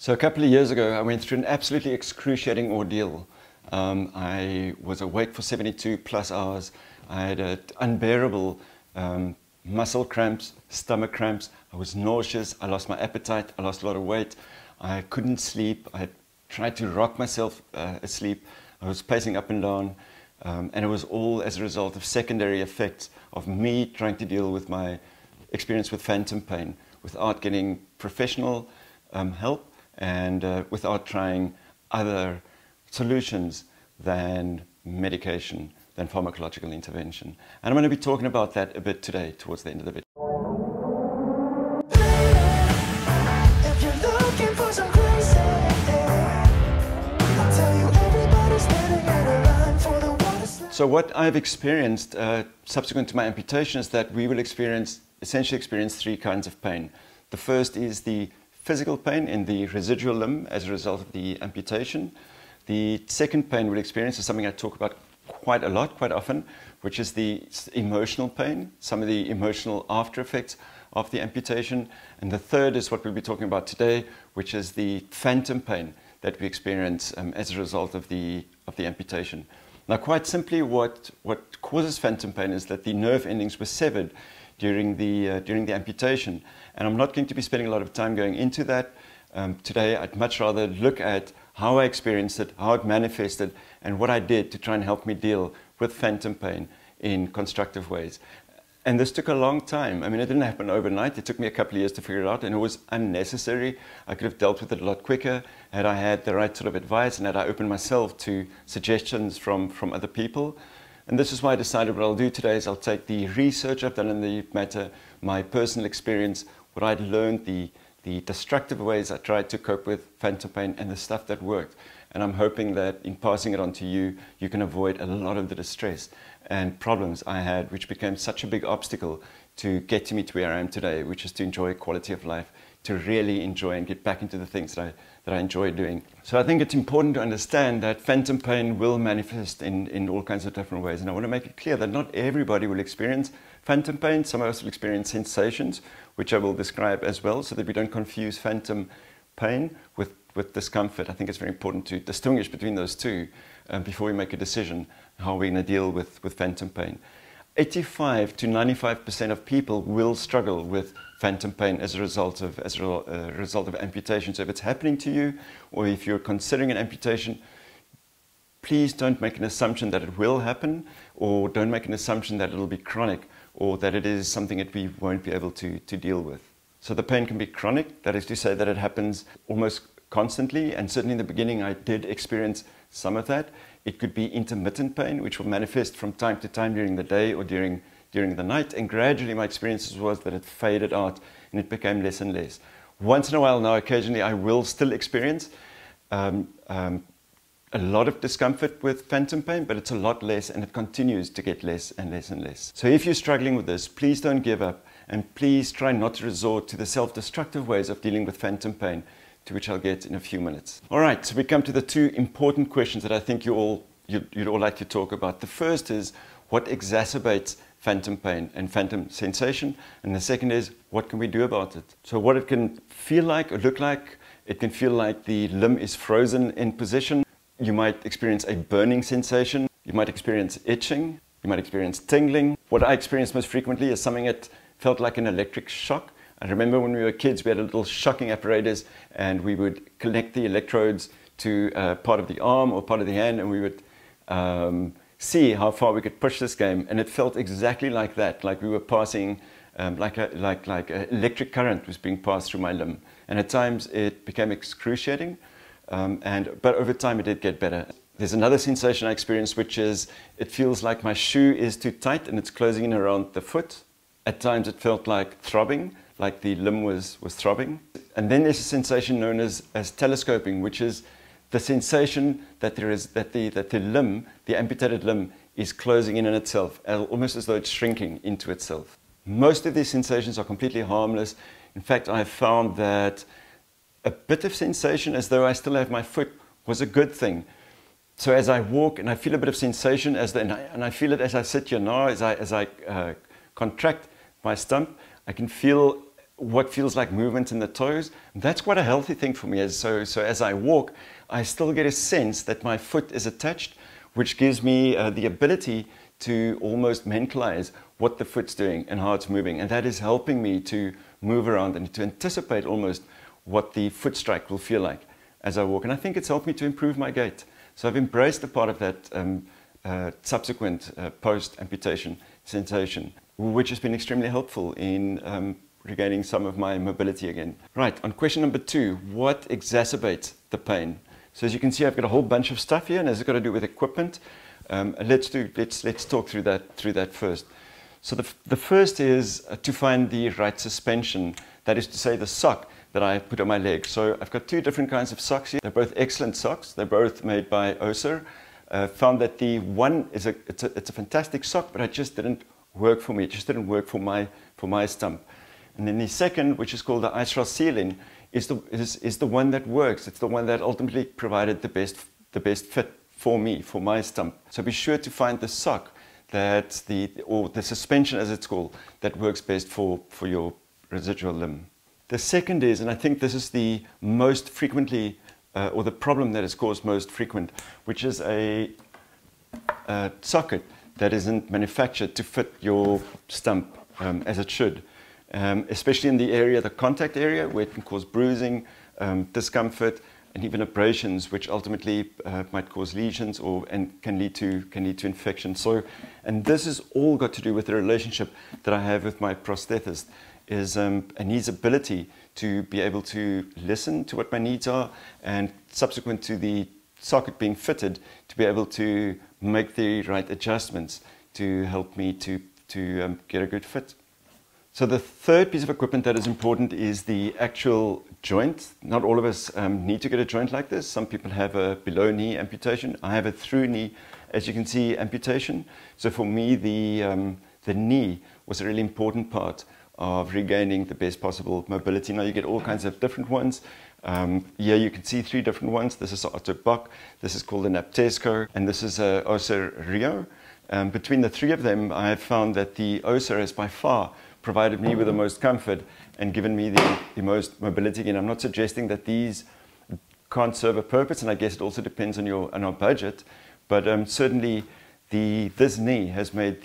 So a couple of years ago, I went through an absolutely excruciating ordeal. I was awake for 72 plus hours. I had unbearable muscle cramps, stomach cramps. I was nauseous. I lost my appetite. I lost a lot of weight. I couldn't sleep. I tried to rock myself asleep. I was pacing up and down. And it was all as a result of secondary effects of me trying to deal with my experience with phantom pain without getting professional help and without trying other solutions than medication, than pharmacological intervention. And I'm going to be talking about that a bit today towards the end of the video. If you're looking for some crazy, I'll tell you everybody's standing in a line for the water slide. So what I've experienced subsequent to my amputation is that we will essentially experience three kinds of pain. The first is the physical pain in the residual limb as a result of the amputation. The second pain we'll experience is something I talk about quite often, which is the emotional pain, some of the emotional after effects of the amputation. And the third is what we'll be talking about today, which is the phantom pain that we experience as a result of the amputation. Now, quite simply, what causes phantom pain is that the nerve endings were severed during the amputation. And I'm not going to be spending a lot of time going into that. Today, I'd much rather look at how I experienced it, how it manifested, and what I did to try and help me deal with phantom pain in constructive ways. And this took a long time. I mean, it didn't happen overnight. It took me a couple of years to figure it out, and it was unnecessary. I could have dealt with it a lot quicker had I had the right sort of advice and had I opened myself to suggestions from other people. And this is why I decided what I'll do today is I'll take the research I've done in the matter, my personal experience, what I'd learned, the destructive ways I tried to cope with phantom pain, and the stuff that worked. And I'm hoping that in passing it on to you, you can avoid a lot of the distress and problems I had, which became such a big obstacle to get to me to where I am today, which is to enjoy quality of life, to really enjoy and get back into the things that I enjoy doing. So I think it's important to understand that phantom pain will manifest in all kinds of different ways. And I want to make it clear that not everybody will experience phantom pain. Some of us will experience sensations, which I will describe as well, so that we don't confuse phantom pain with discomfort. I think it's very important to distinguish between those two before we make a decision how we're going to deal with phantom pain. 85 to 95% of people will struggle with phantom pain as a result of amputation. So if it's happening to you, or if you're considering an amputation, please don't make an assumption that it will happen, or don't make an assumption that it'll be chronic, or that it is something that we won't be able to deal with. So the pain can be chronic, that is to say that it happens almost constantly, and certainly in the beginning I did experience some of that. It could be intermittent pain, which will manifest from time to time during the day or during the night, and gradually my experience was that it faded out and it became less and less. Once in a while now, occasionally I will still experience a lot of discomfort with phantom pain, but it's a lot less, and it continues to get less and less and less. So if you're struggling with this, please don't give up, and please try not to resort to the self-destructive ways of dealing with phantom pain, to which I'll get in a few minutes. All right, so we come to the two important questions that I think you'd all like to talk about. The first is, what exacerbates phantom pain and phantom sensation? And the second is, what can we do about it? So what it can feel like or look like, it can feel like the limb is frozen in position. You might experience a burning sensation. You might experience itching. You might experience tingling. What I experience most frequently is something that felt like an electric shock. I remember when we were kids, we had a little shocking apparatus, and we would connect the electrodes to part of the arm or part of the hand, and we would see how far we could push this game. And it felt exactly like that, like we were passing, like an electric current was being passed through my limb. And at times it became excruciating. But over time it did get better. There's another sensation I experienced, which is it feels like my shoe is too tight and it's closing in around the foot. At times it felt like throbbing, like the limb was throbbing. And then there's a sensation known as telescoping, which is the sensation that the limb, the amputated limb, is closing in on itself, almost as though it's shrinking into itself. Most of these sensations are completely harmless. In fact, I've found that a bit of sensation as though I still have my foot was a good thing. So as I walk and I feel a bit of sensation, and I feel it as I sit here now, as I contract my stump, I can feel what feels like movement in the toes. That's quite a healthy thing for me. So as I walk, I still get a sense that my foot is attached, which gives me the ability to almost mentalize what the foot's doing and how it's moving. And that is helping me to move around and to anticipate almost what the foot strike will feel like as I walk. And I think it's helped me to improve my gait. So I've embraced a part of that subsequent post-amputation sensation, which has been extremely helpful in regaining some of my mobility again. Right, on question number 2, what exacerbates the pain? So as you can see, I've got a whole bunch of stuff here, and it's got to do with equipment. Let's talk through that first. So the first is to find the right suspension, that is to say the sock that I put on my leg. So I've got 2 different kinds of socks here. They're both excellent socks. They're both made by Oser. Found that the one is it's a fantastic sock, but it just didn't work for me. It just didn't work for my stump. And then the second, which is called the Electro-Stimulation, is the one that works. It's the one that ultimately provided the best fit for me, for my stump. So be sure to find the sock or the suspension, as it's called, that works best for your residual limb. The second is, and I think this is the most frequently, or the problem that is caused most frequent, which is a socket that isn't manufactured to fit your stump as it should. Especially in the area, the contact area, where it can cause bruising, discomfort, and even abrasions, which ultimately might cause lesions and can lead to infection. So, and this is all got to do with the relationship that I have with my prosthetist, is a knee's ability to be able to listen to what my needs are, and subsequent to the socket being fitted, to be able to make the right adjustments to help me to get a good fit. So the third piece of equipment that is important is the actual joint. Not all of us need to get a joint like this. Some people have a below knee amputation. I have a through knee, as you can see, amputation. So for me, the knee was a really important part of regaining the best possible mobility. Now you get all kinds of different ones. Here you can see 3 different ones. This is Otto Bock, this is called an Aptesco, and this is a Oser Rio. Between the 3 of them, I have found that the Oser has by far provided me with the most comfort and given me the most mobility. And I'm not suggesting that these can't serve a purpose, and I guess it also depends on our budget, but certainly this knee has made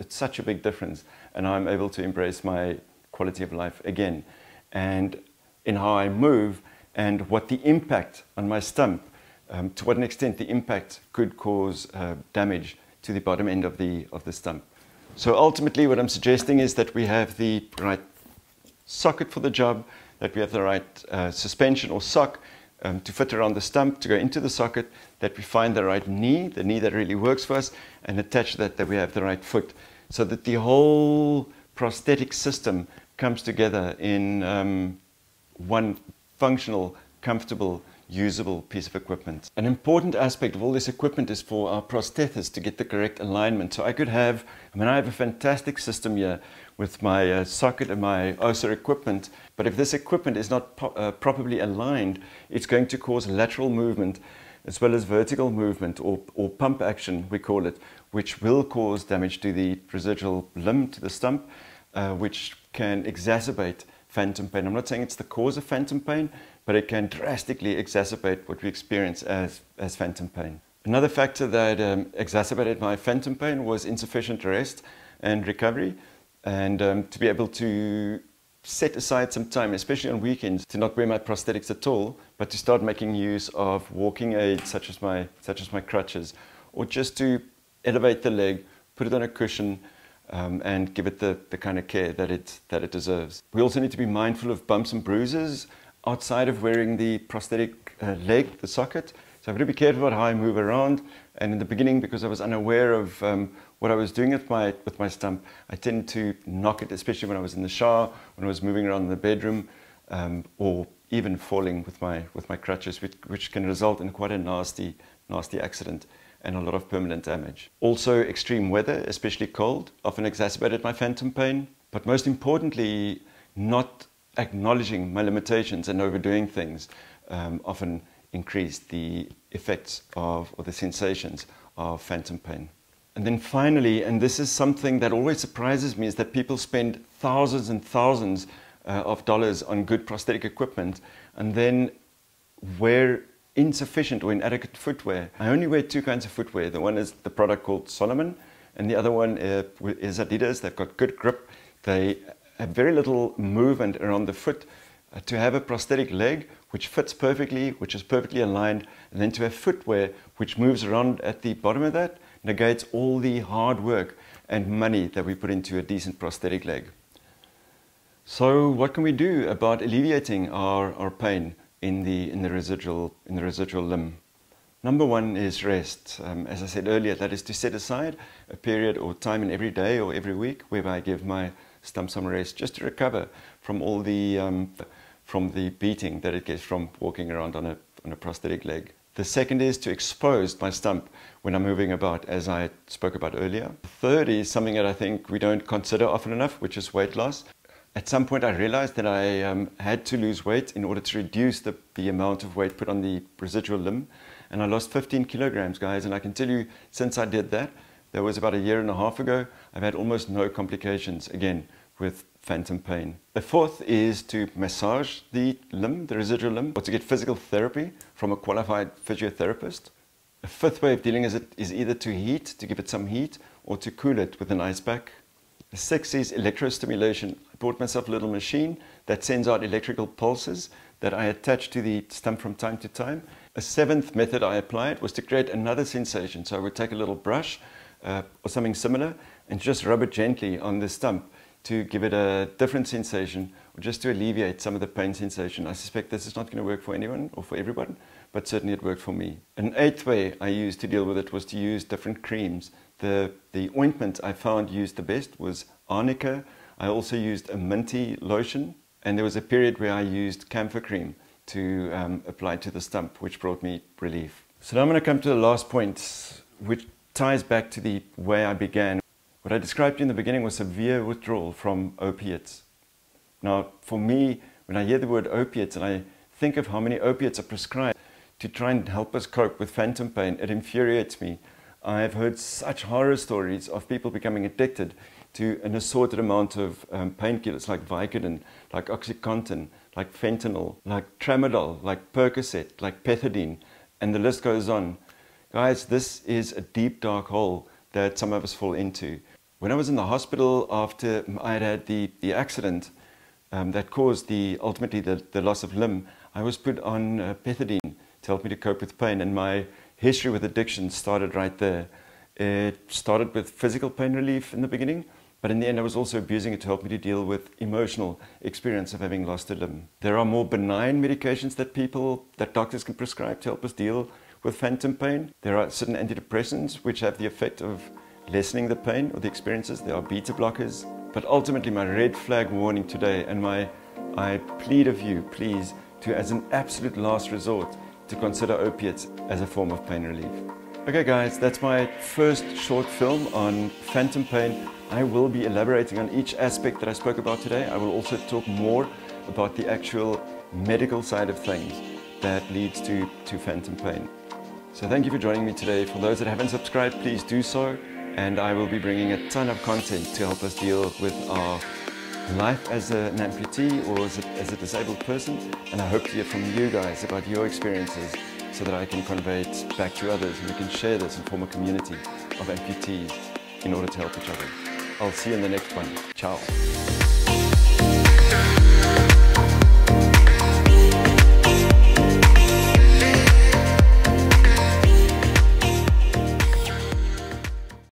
such a big difference, and I'm able to embrace my quality of life again, and in how I move, and what the impact on my stump, to what an extent the impact could cause damage to the bottom end of the stump. So ultimately what I'm suggesting is that we have the right socket for the job, that we have the right suspension or sock to fit around the stump, to go into the socket, that we find the right knee, the knee that really works for us, and attach that we have the right foot, so that the whole prosthetic system comes together in one functional, comfortable, usable piece of equipment. An important aspect of all this equipment is for our prosthetist to get the correct alignment. So I have a fantastic system here with my socket and my Oser equipment, but if this equipment is not properly aligned, it's going to cause lateral movement as well as vertical movement, or pump action, we call it, which will cause damage to the residual limb, to the stump, which can exacerbate phantom pain. I'm not saying it's the cause of phantom pain, but it can drastically exacerbate what we experience as phantom pain. Another factor that exacerbated my phantom pain was insufficient rest and recovery, and to be able to set aside some time, especially on weekends, to not wear my prosthetics at all, but to start making use of walking aids such as my crutches, or just to elevate the leg, put it on a cushion, and give it the kind of care that it deserves. We also need to be mindful of bumps and bruises outside of wearing the prosthetic leg, the socket. So I've got to be careful about how I move around. And in the beginning, because I was unaware of what I was doing with my stump, I tended to knock it, especially when I was in the shower, when I was moving around in the bedroom, or even falling with my crutches, which can result in quite a nasty accident and a lot of permanent damage. Also, extreme weather, especially cold, often exacerbated my phantom pain. But most importantly, not acknowledging my limitations and overdoing things often increased the effects or the sensations of phantom pain. And then finally, and this is something that always surprises me, is that people spend thousands and thousands of dollars on good prosthetic equipment and then wear insufficient or inadequate footwear. I only wear two kinds of footwear. The one is the product called Solomon, and the other one is Adidas. They've got good grip. They have very little movement around the foot. To have a prosthetic leg which fits perfectly, which is perfectly aligned, and then to have footwear which moves around at the bottom of that, negates all the hard work and money that we put into a decent prosthetic leg. So what can we do about alleviating our pain in the residual limb? Number one is rest. As I said earlier, that is to set aside a period or time in every day or every week whereby I give my stump some rest just to recover from all the from the beating that it gets from walking around on a prosthetic leg. The second is to expose my stump when I'm moving about, as I spoke about earlier. The third is something that I think we don't consider often enough, which is weight loss. At some point I realized that I had to lose weight in order to reduce the amount of weight put on the residual limb, and I lost 15 kilograms, guys, and I can tell you since I did that, that was about 1.5 years ago, I've had almost no complications again with phantom pain. The fourth is to massage the limb, the residual limb, or to get physical therapy from a qualified physiotherapist. A fifth way of dealing with it is either to heat, to give it some heat, or to cool it with an ice pack. The sixth is electro-stimulation. I bought myself a little machine that sends out electrical pulses that I attach to the stump from time to time. A seventh method I applied was to create another sensation. So I would take a little brush or something similar and just rub it gently on the stump to give it a different sensation, or just to alleviate some of the pain sensation. I suspect this is not going to work for anyone or for everyone, but certainly it worked for me. An eighth way I used to deal with it was to use different creams. The ointment I found used the best was arnica. I also used a minty lotion, and there was a period where I used camphor cream to apply to the stump, which brought me relief. So now I'm going to come to the last point, which ties back to the way I began. What I described in the beginning was severe withdrawal from opiates. Now, for me, when I hear the word opiates and I think of how many opiates are prescribed to try and help us cope with phantom pain, it infuriates me. I've heard such horror stories of people becoming addicted to an assorted amount of painkillers like Vicodin, like Oxycontin, like fentanyl, like Tramadol, like Percocet, like Pethidine, and the list goes on. Guys, this is a deep, dark hole that some of us fall into. When I was in the hospital after I had the accident that caused ultimately the loss of limb, I was put on Pethidine to help me to cope with pain, and my history with addiction started right there. It started with physical pain relief in the beginning, but in the end I was also abusing it to help me to deal with emotional experience of having lost a limb. There are more benign medications that doctors can prescribe to help us deal with phantom pain. There are certain antidepressants which have the effect of lessening the pain or the experiences. There are beta blockers. But ultimately my red flag warning today, and I plead of you, please, to as an absolute last resort, to consider opiates as a form of pain relief. Okay guys, that's my first short film on phantom pain. I will be elaborating on each aspect that I spoke about today. I will also talk more about the actual medical side of things that leads to phantom pain. So thank you for joining me today. For those that haven't subscribed, please do so. And I will be bringing a ton of content to help us deal with our life as an amputee or as a disabled person. And I hope to hear from you guys about your experiences so that I can convey it back to others and we can share this and form a community of amputees in order to help each other. I'll see you in the next one. Ciao.